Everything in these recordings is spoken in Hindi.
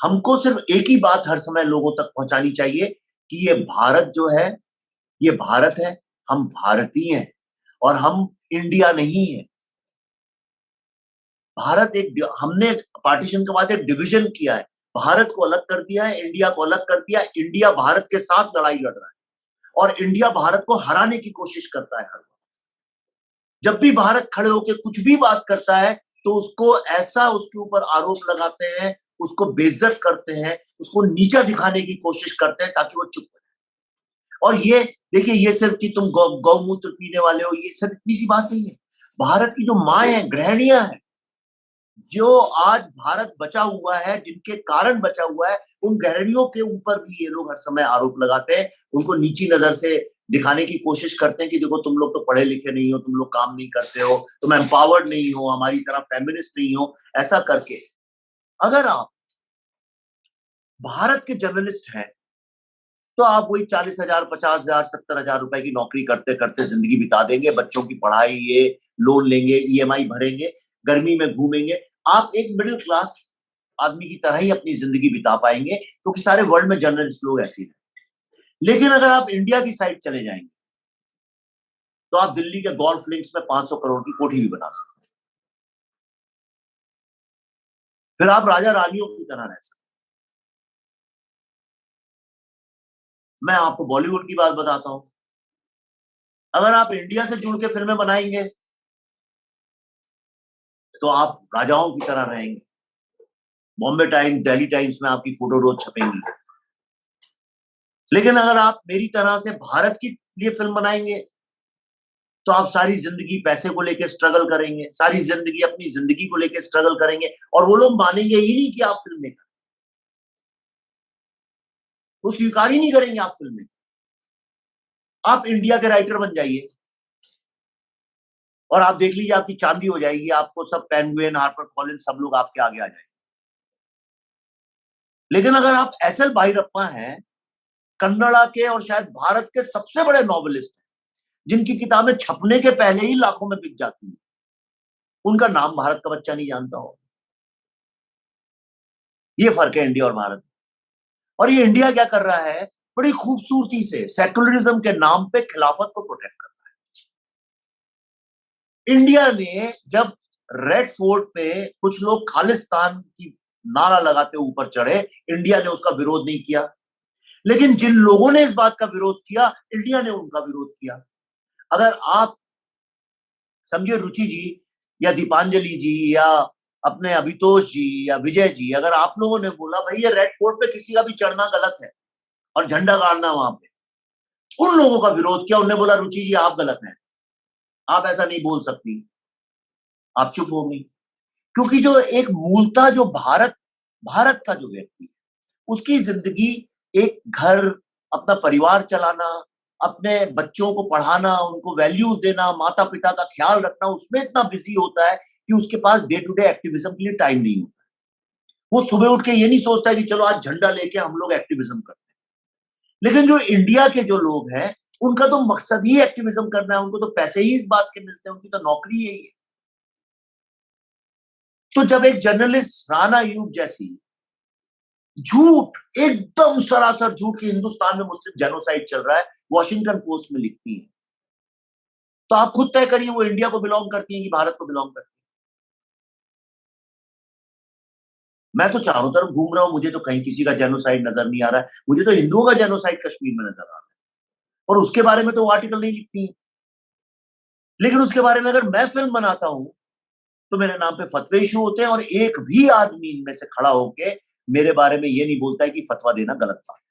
हमको सिर्फ एक ही बात हर समय लोगों तक पहुंचानी चाहिए कि ये भारत जो है, ये भारत है, हम भारतीय हैं और हम इंडिया नहीं है। भारत एक, हमने पार्टीशन के बाद एक डिवीजन किया है, भारत को अलग कर दिया है, इंडिया को अलग कर दिया। इंडिया भारत के साथ लड़ाई लड़ रहा है और इंडिया भारत को हराने की कोशिश करता है हर बार। जब भी भारत खड़े होकर कुछ भी बात करता है तो उसको ऐसा उसके ऊपर आरोप लगाते हैं, उसको बेइज्जत करते हैं, उसको नीचा दिखाने की कोशिश करते हैं ताकि वो चुप रहे। और ये देखिए, ये सिर्फ कि तुम गौमूत्र पीने वाले हो, ये सिर्फ इतनी सी बात नहीं है। भारत की जो माँ है, गृहिणियां हैं, जो आज भारत बचा हुआ है, जिनके कारण बचा हुआ है, उन गृहिणियों के ऊपर भी ये लोग हर समय आरोप लगाते हैं, उनको नीची नजर से दिखाने की कोशिश करते हैं कि देखो तुम लोग तो पढ़े लिखे नहीं हो, तुम लोग काम नहीं करते हो, तुम एम्पावर्ड नहीं हो, हमारी तरह फेमिनिस्ट नहीं हो। ऐसा करके अगर आप भारत के जर्नलिस्ट हैं तो आप वही 40,000, 50,000, 70,000 रुपए की नौकरी करते करते जिंदगी बिता देंगे, बच्चों की पढ़ाई, ये लोन लेंगे, ईएमआई भरेंगे, गर्मी में घूमेंगे। आप एक मिडिल क्लास आदमी की तरह ही अपनी जिंदगी बिता पाएंगे, क्योंकि सारे वर्ल्ड में जर्नलिस्ट लोग ऐसे हैं। लेकिन अगर आप इंडिया की साइड चले जाएंगे तो आप दिल्ली के गोल्फ लिंक्स में 500 करोड़ की कोठी भी बना सकते हैं। फिर आप राजा रानियों की तरह रह सकते हैं। मैं आपको बॉलीवुड की बात बताता हूं। अगर आप इंडिया से जुड़ के फिल्में बनाएंगे तो आप राजाओं की तरह रहेंगे। बॉम्बे टाइम्स, दिल्ली टाइम्स में आपकी फोटो रोज छपेंगी। लेकिन अगर आप मेरी तरह से भारत के लिए फिल्म बनाएंगे तो आप सारी जिंदगी पैसे को लेकर स्ट्रगल करेंगे, सारी जिंदगी अपनी जिंदगी को लेकर स्ट्रगल करेंगे, और वो लोग मानेंगे ही नहीं कि आप फिल्म मेकर, वो स्वीकार ही नहीं करेंगे आप फिल्म मेकर। आप इंडिया के राइटर बन जाइए और आप देख लीजिए आपकी चांदी हो जाएगी, आपको सब पेंगुइन, हार्पर कॉलिंस सब लोग आपके आगे आ जाएंगे। लेकिन अगर आप एसएल भैरप्पा हैं, कन्नड़ा के और शायद भारत के सबसे बड़े नॉवेलिस्ट हैं, जिनकी किताबें छपने के पहले ही लाखों में बिक जाती हैं, उनका नाम भारत का बच्चा नहीं जानता हो। ये फर्क है इंडिया और भारत। और ये इंडिया क्या कर रहा है, बड़ी खूबसूरती से सेकुलरिज्म के नाम पे खिलाफत को प्रोटेक्ट कर रहा है। इंडिया ने जब रेड फोर्ट पे कुछ लोग खालिस्तान की नारा लगाते ऊपर चढ़े, इंडिया ने उसका विरोध नहीं किया। लेकिन जिन लोगों ने इस बात का विरोध किया, इंडिया ने उनका विरोध किया। अगर आप समझिए रुचि जी या दीपांजलि जी या अपने अभितोष जी या विजय जी, अगर आप लोगों ने बोला भाई ये रेड फोर्ट पे किसी का भी चढ़ना गलत है और झंडा गाड़ना वहां पे, उन लोगों का विरोध किया, उन्होंने बोला रुचि जी आप गलत हैं, आप ऐसा नहीं बोल सकती, आप चुप हो गई। क्योंकि जो एक मूलता, जो भारत का जो व्यक्ति है, उसकी जिंदगी एक घर, अपना परिवार चलाना, अपने बच्चों को पढ़ाना, उनको वैल्यूज देना, माता पिता का ख्याल रखना, उसमें इतना बिजी होता है कि उसके पास डे टू डे एक्टिविज्म के लिए टाइम नहीं होता। वो सुबह उठ के ये नहीं सोचता है कि चलो आज झंडा लेके हम लोग एक्टिविज्म करते हैं। लेकिन जो इंडिया के जो लोग हैं, उनका तो मकसद ही एक्टिविज्म करना है, उनको तो पैसे ही इस बात के मिलते हैं, उनकी तो नौकरी यही है। तो जब एक जर्नलिस्ट राना अयूब जैसी झूठ, एकदम सरासर झूठ कि हिंदुस्तान में मुस्लिम जेनोसाइड चल रहा है, वॉशिंगटन पोस्ट में लिखती है, तो आप खुद तय करिए वो इंडिया को बिलोंग करती है कि भारत को बिलोंग करती है। मैं तो चारों तरफ घूम रहा हूं, मुझे तो कहीं किसी का जेनोसाइड नजर नहीं आ रहा है। मुझे तो हिंदुओं का जेनोसाइड कश्मीर में नजर आ रहा है, और उसके बारे में तो आर्टिकल नहीं लिखती है। लेकिन उसके बारे में अगर मैं फिल्म बनाता हूं तो मेरे नाम पे फतवे इशू होते हैं, और एक भी आदमी इनमें से खड़ा होके मेरे बारे में ये नहीं बोलता है कि फतवा देना गलत बात है।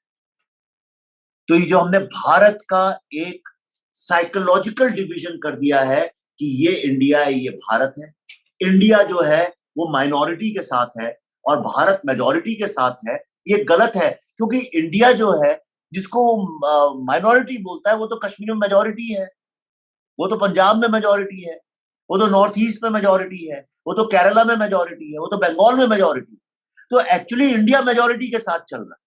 तो ये जो हमने भारत का एक साइकोलॉजिकल डिवीजन कर दिया है कि ये इंडिया है, ये भारत है। इंडिया जो है वो माइनॉरिटी के साथ है और भारत मेजॉरिटी के साथ है, ये गलत है। क्योंकि इंडिया जो है, जिसको माइनॉरिटी बोलता है, वो तो कश्मीर में मेजॉरिटी है, वो तो पंजाब में मेजॉरिटी है, वो तो नॉर्थ ईस्ट में मेजॉरिटी है, वो तो केरला में मेजॉरिटी है, वो तो बंगाल में मेजॉरिटी है। तो एक्चुअली इंडिया मेजॉरिटी के साथ चल रहा है।